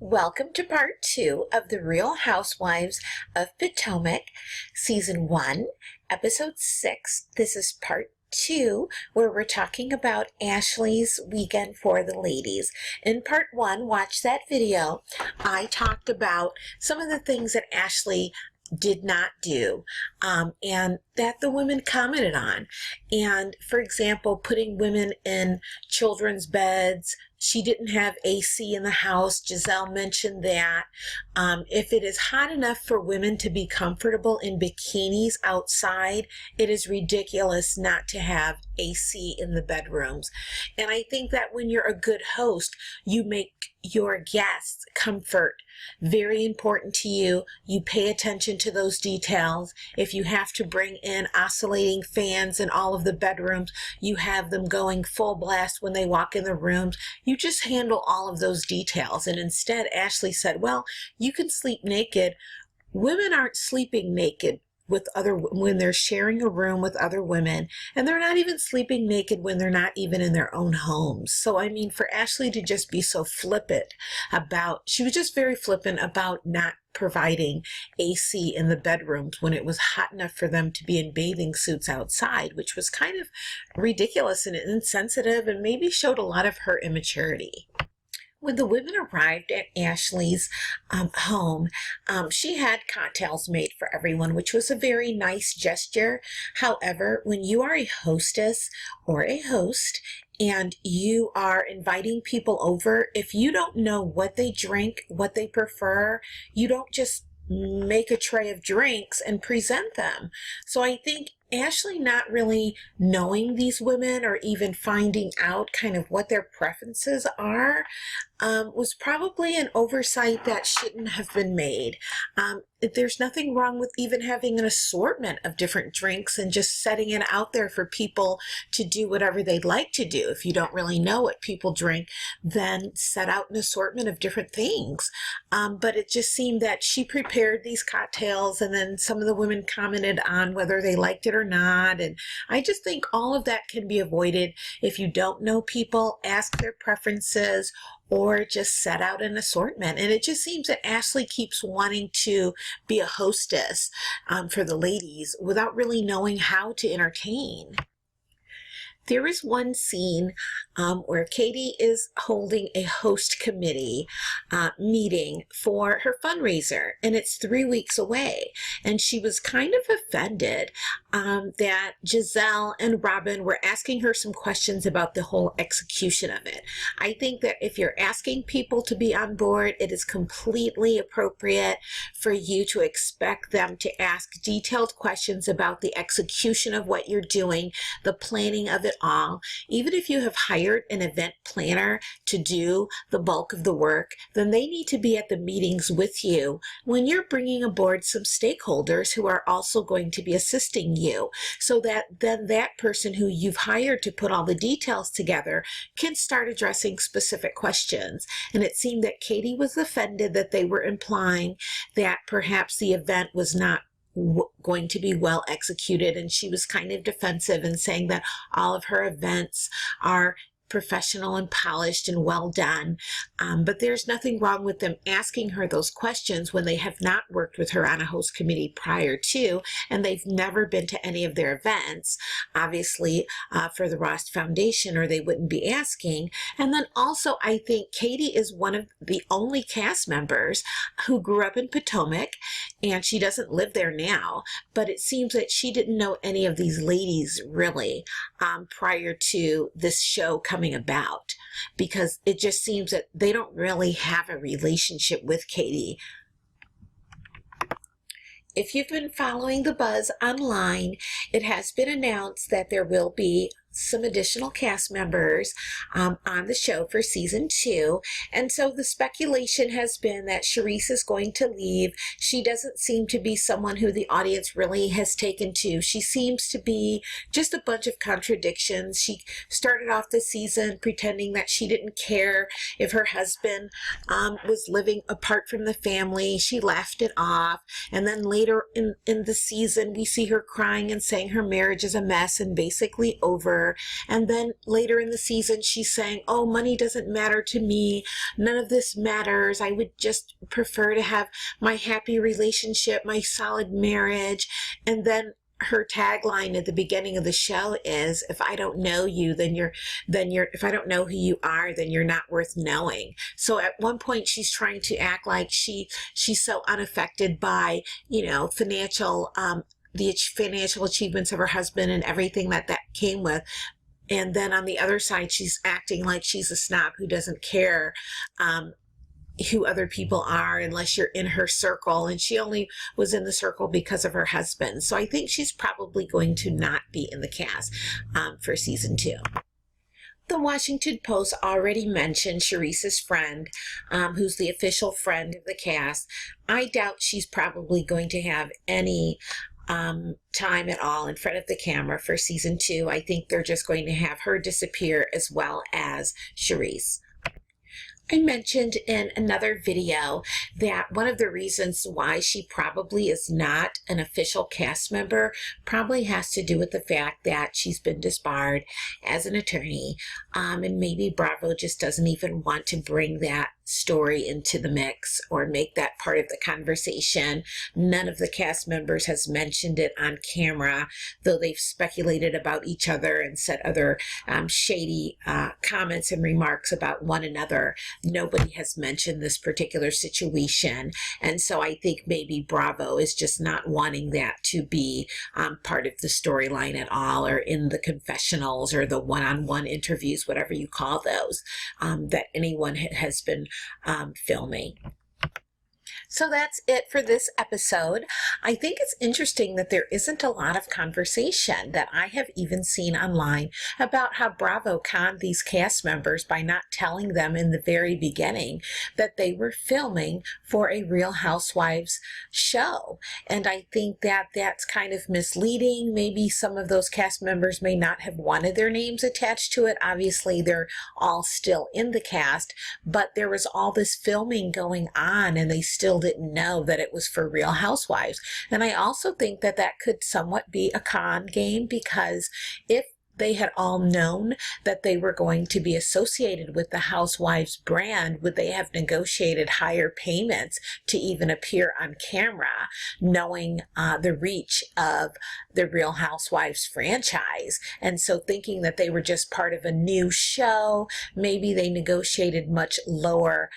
Welcome to part 2 of The Real Housewives of Potomac, Season 1, Episode 6. This is part 2, where we're talking about Ashley's weekend for the ladies. In part 1, watch that video. I talked about some of the things that Ashley did not do and that the women commented on. And for example, putting women in children's beds. She didn't have AC in the house. Giselle mentioned that. If it is hot enough for women to be comfortable in bikinis outside, it is ridiculous not to have AC in the bedrooms. And I think that when you're a good host, you make your guests' comfort very important to you. You pay attention to those details. If you have to bring in oscillating fans in all of the bedrooms, you have them going full blast when they walk in the rooms. You just handle all of those details. And instead, Ashley said, well, you can sleep naked. Women aren't sleeping naked when they're sharing a room with other women, and they're not even sleeping naked when they're not even in their own homes. So I mean, for Ashley to just be so flippant she was just very flippant about not providing AC in the bedrooms when it was hot enough for them to be in bathing suits outside, which was kind of ridiculous and insensitive and maybe showed a lot of her immaturity. When the women arrived at Ashley's home, she had cocktails made for everyone, which was a very nice gesture. However, when you are a hostess or a host and you are inviting people over, if you don't know what they drink, what they prefer, you don't just make a tray of drinks and present them. So I think Ashley not really knowing these women or even finding out kind of what their preferences are was probably an oversight that shouldn't have been made. There's nothing wrong with even having an assortment of different drinks and just setting it out there for people to do whatever they'd like to do. If you don't really know what people drink, then set out an assortment of different things. But it just seemed that she prepared these cocktails and then some of the women commented on whether they liked it or not. And I just think all of that can be avoided. If you don't know people, ask their preferences or just set out an assortment. And it just seems that Ashley keeps wanting to be a hostess for the ladies without really knowing how to entertain. There is one scene where Katie is holding a host committee meeting for her fundraiser, and it's 3 weeks away. And she was kind of offended that Giselle and Robin were asking her some questions about the whole execution of it. I think that if you're asking people to be on board, it is completely appropriate for you to expect them to ask detailed questions about the execution of what you're doing, the planning of it all. Even if you have hired an event planner to do the bulk of the work, then they need to be at the meetings with you when you're bringing aboard some stakeholders who are also going to be assisting you, so that then that person who you've hired to put all the details together can start addressing specific questions. And it seemed that Katie was offended that they were implying that perhaps the event was not going to be well executed, and she was kind of defensive and saying that all of her events are professional and polished and well done. But there's nothing wrong with them asking her those questions when they have not worked with her on a host committee prior to, and they've never been to any of their events, obviously for the Ross Foundation, or they wouldn't be asking. And then also, I think Katie is one of the only cast members who grew up in Potomac, and she doesn't live there now, but it seems that she didn't know any of these ladies really prior to this show coming about, because it just seems that they don't really have a relationship with Katie. If you've been following the buzz online, it has been announced that there will be some additional cast members on the show for season 2. And so the speculation has been that Charisse is going to leave. She doesn't seem to be someone who the audience really has taken to. She seems to be just a bunch of contradictions. She started off the season pretending that she didn't care if her husband was living apart from the family. She laughed it off. And then later in the season, we see her crying and saying her marriage is a mess and basically over. her. And then later in the season, she's saying, oh, money doesn't matter to me. None of this matters. I would just prefer to have my happy relationship, my solid marriage. And then her tagline at the beginning of the show is, if I don't know you, if I don't know who you are, then you're not worth knowing. So at one point she's trying to act like she's so unaffected by, the financial achievements of her husband and everything that came with. And then on the other side, she's acting like she's a snob who doesn't care who other people are unless you're in her circle. And she only was in the circle because of her husband. So I think she's probably going to not be in the cast for season 2. The Washington Post already mentioned Charisse's friend, who's the official friend of the cast. I doubt she's probably going to have any time at all in front of the camera for season 2. I think they're just going to have her disappear as well as Charisse. I mentioned in another video that one of the reasons why she probably is not an official cast member probably has to do with the fact that she's been disbarred as an attorney, and maybe Bravo just doesn't even want to bring that story into the mix or make that part of the conversation. None of the cast members has mentioned it on camera, though they've speculated about each other and said other shady comments and remarks about one another. Nobody has mentioned this particular situation, and so I think maybe Bravo is just not wanting that to be part of the storyline at all, or in the confessionals or the one-on-one interviews, whatever you call those, that anyone has been filming. So that's it for this episode. I think it's interesting that there isn't a lot of conversation that I have even seen online about how Bravo conned these cast members by not telling them in the very beginning that they were filming for a Real Housewives show. And I think that that's kind of misleading. Maybe some of those cast members may not have wanted their names attached to it. Obviously, they're all still in the cast, but there was all this filming going on and they still didn't know that it was for Real Housewives. And I also think that that could somewhat be a con game, because if they had all known that they were going to be associated with the Housewives brand, would they have negotiated higher payments to even appear on camera, knowing the reach of the Real Housewives franchise? And so thinking that they were just part of a new show, maybe they negotiated much lower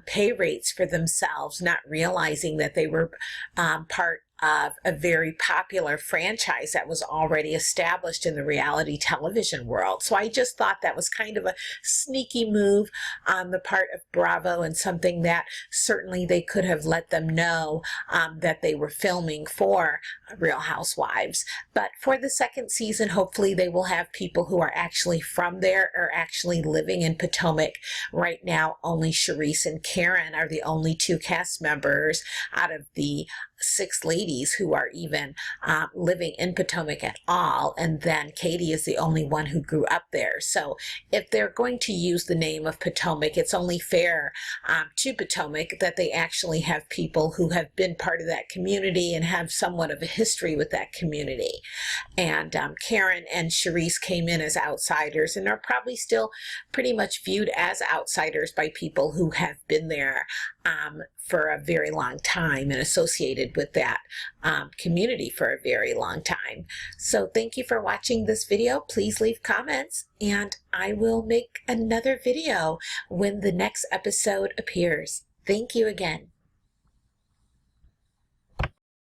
pay rates for themselves, not realizing that they were part of a very popular franchise that was already established in the reality television world. So I just thought that was kind of a sneaky move on the part of Bravo, and something that certainly they could have let them know that they were filming for Real Housewives. But for the second season, hopefully they will have people who are actually from there or actually living in Potomac. Right now, only Charisse and Karen are the only 2 cast members out of the 6 ladies who are even living in Potomac at all, and then Katie is the only one who grew up there. So if they're going to use the name of Potomac, it's only fair to Potomac that they actually have people who have been part of that community and have somewhat of a history with that community. And Karen and Charisse came in as outsiders and are probably still pretty much viewed as outsiders by people who have been there for a very long time and associated with that community for a very long time. So thank you for watching this video. Please leave comments, and I will make another video when the next episode appears. Thank you again.